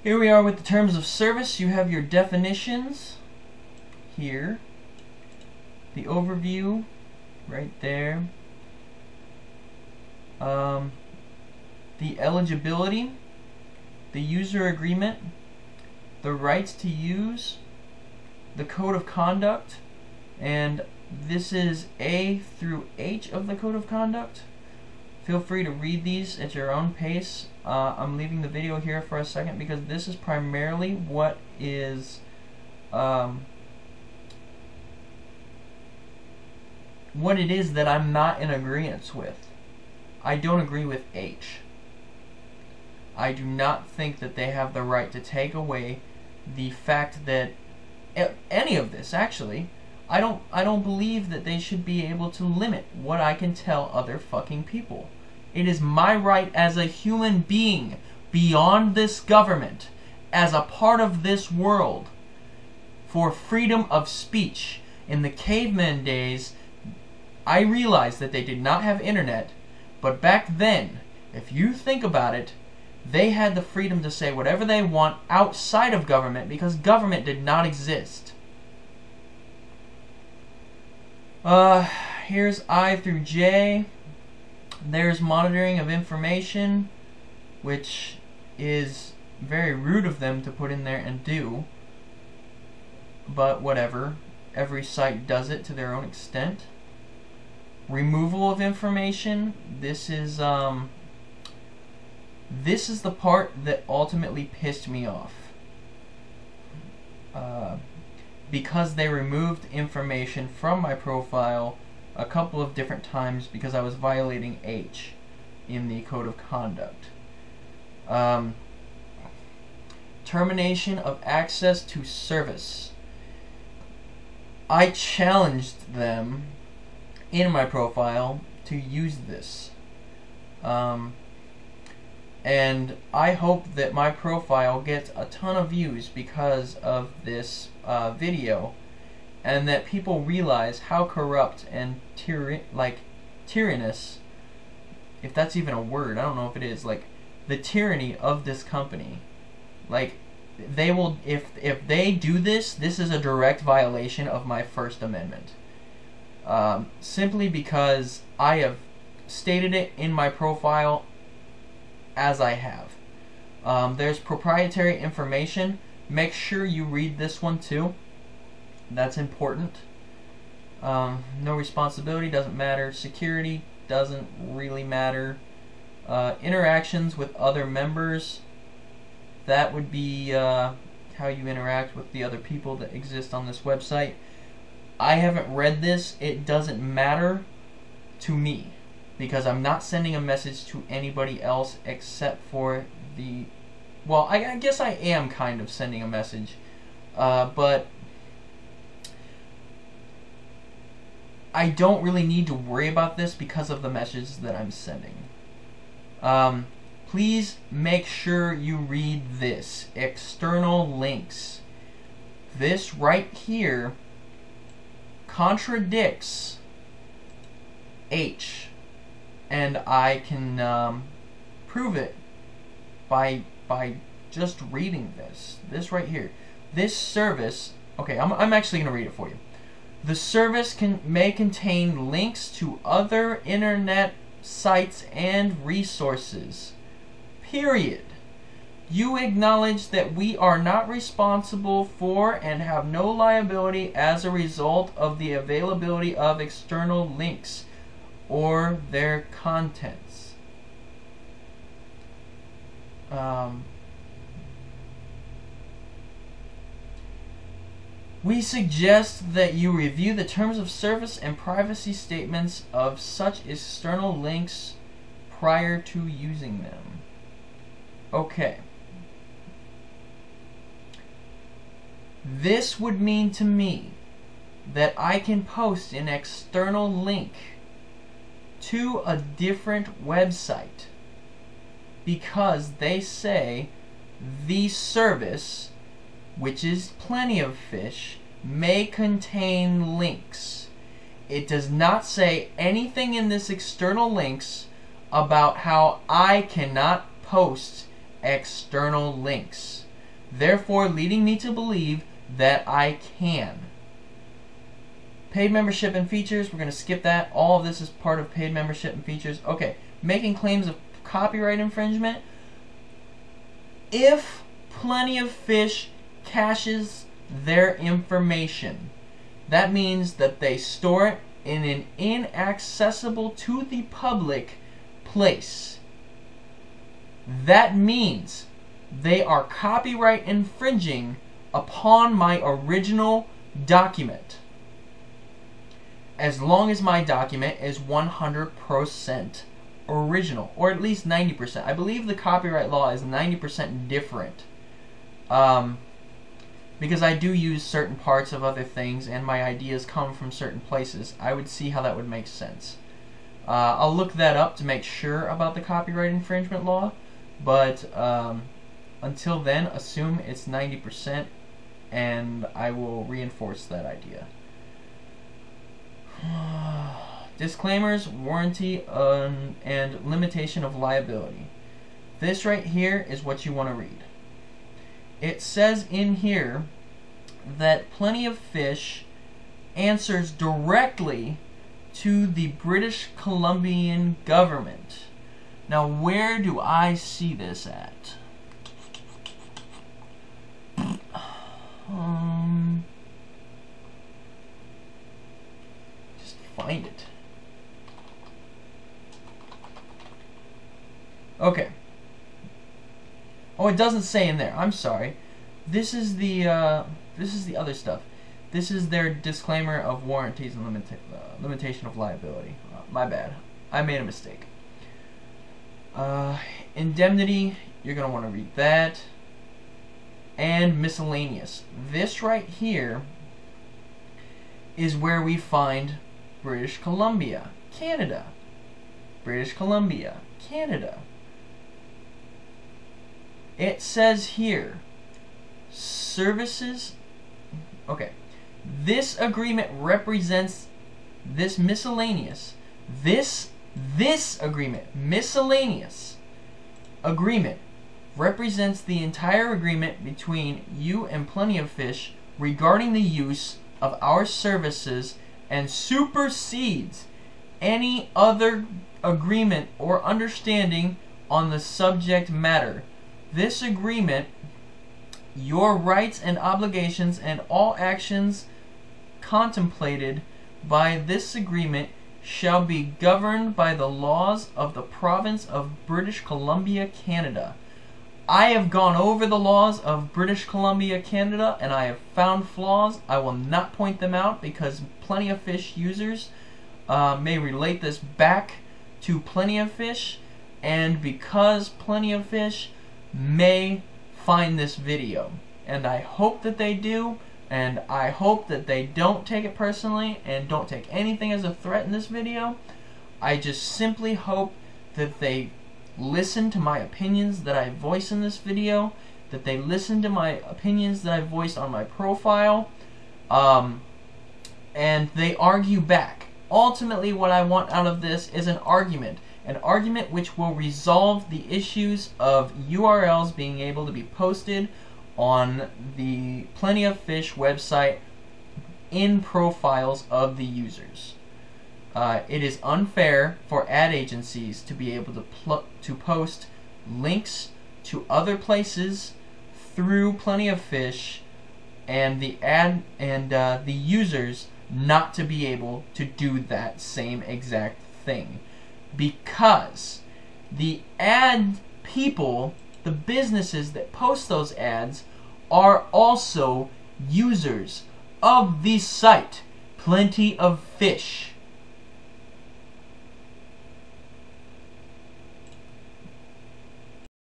Here we are with the terms of service. You have your definitions here, the overview right there, the eligibility, the user agreement, the rights to use, the code of conduct, and this is A through H of the code of conduct. Feel free to read these at your own pace. I'm leaving the video here for a second because this is primarily what is what it is that I'm not in agreement with. I don't agree with H. I do not think that they have the right to take away the fact that any of this, actually, I don't believe that they should be able to limit what I can tell other fucking people. It is my right as a human being beyond this government, as a part of this world, for freedom of speech. In the caveman days, I realized that they did not have internet, but back then, if you think about it, they had the freedom to say whatever they want outside of government because government did not exist. Here's I through J. There's monitoring of information, which is very rude of them to put in there and do. But whatever. Every site does it to their own extent. Removal of information. This is the part that ultimately pissed me off. Because they removed information from my profile a couple of different times because I was violating H in the code of conduct. Termination of access to service. I challenged them in my profile to use this. And I hope that my profile gets a ton of views because of this video, and that people realize how corrupt and tyrannous, if that's even a word, I don't know if it is, like the tyranny of this company. Like, they will, if they do this, this is a direct violation of my First Amendment. Simply because I have stated it in my profile as I have. There's proprietary information. Make sure you read this one too. That's important. No responsibility doesn't matter. Security doesn't really matter. Interactions with other members. That would be how you interact with the other people that exist on this website. I haven't read this. It doesn't matter to me because I'm not sending a message to anybody else except for the... Well, I guess I am kind of sending a message, but I don't really need to worry about this because of the messages that I'm sending. Please make sure you read this. External links. This right here contradicts H, and I can prove it by just reading this. This right here. This service, okay, I'm actually going to read it for you. The service may contain links to other internet sites and resources. Period. You acknowledge that we are not responsible for and have no liability as a result of the availability of external links or their contents. We suggest that you review the terms of service and privacy statements of such external links prior to using them. Okay. This would mean to me that I can post an external link to a different website because they say the service, which is Plenty of Fish, may contain links. It does not say anything in this external links about how I cannot post external links. therefore leading me to believe that I can. Paid membership and features, we're going to skip that. All of this is part of paid membership and features. Okay, making claims of copyright infringement. If Plenty of Fish caches their information, that means that they store it in an inaccessible to the public place. That means they are copyright infringing upon my original document, as long as my document is 100% original, or at least 90%. I believe the copyright law is 90% different, because I do use certain parts of other things and my ideas come from certain places. I would see how that would make sense. I'll look that up to make sure about the copyright infringement law, but until then, assume it's 90%, and I will reinforce that idea. Disclaimers, warranty, and limitation of liability. This right here is what you want to read. It says in here that Plenty of Fish answers directly to the British Columbian government. Now, where do I see this at? Just find it. Okay. Oh, it doesn't say in there. I'm sorry. This is the other stuff. This is their disclaimer of warranties and limitation of liability. My bad. I made a mistake. Indemnity, you're going to want to read that. And miscellaneous. This right here is where we find British Columbia, Canada. British Columbia, Canada. It says here, services, okay, this agreement represents this miscellaneous, this agreement, miscellaneous agreement, represents the entire agreement between you and Plenty of Fish regarding the use of our services and supersedes any other agreement or understanding on the subject matter. This agreement, your rights and obligations and all actions contemplated by this agreement shall be governed by the laws of the province of British Columbia, Canada. I have gone over the laws of British Columbia, Canada, and I have found flaws. I will not point them out because Plenty of Fish users may relate this back to Plenty of Fish, and because Plenty of Fish may find this video. And I hope that they do, and I hope that they don't take it personally and don't take anything as a threat in this video. I just simply hope that they listen to my opinions that I voice in this video, that they listen to my opinions that I voiced on my profile, and they argue back. Ultimately, what I want out of this is an argument which will resolve the issues of URLs being able to be posted on the Plenty of Fish website in profiles of the users. It is unfair for ad agencies to be able to post links to other places through Plenty of Fish, and the users not to be able to do that same exact thing, because the ad people, the businesses that post those ads, are also users of the site Plenty of Fish.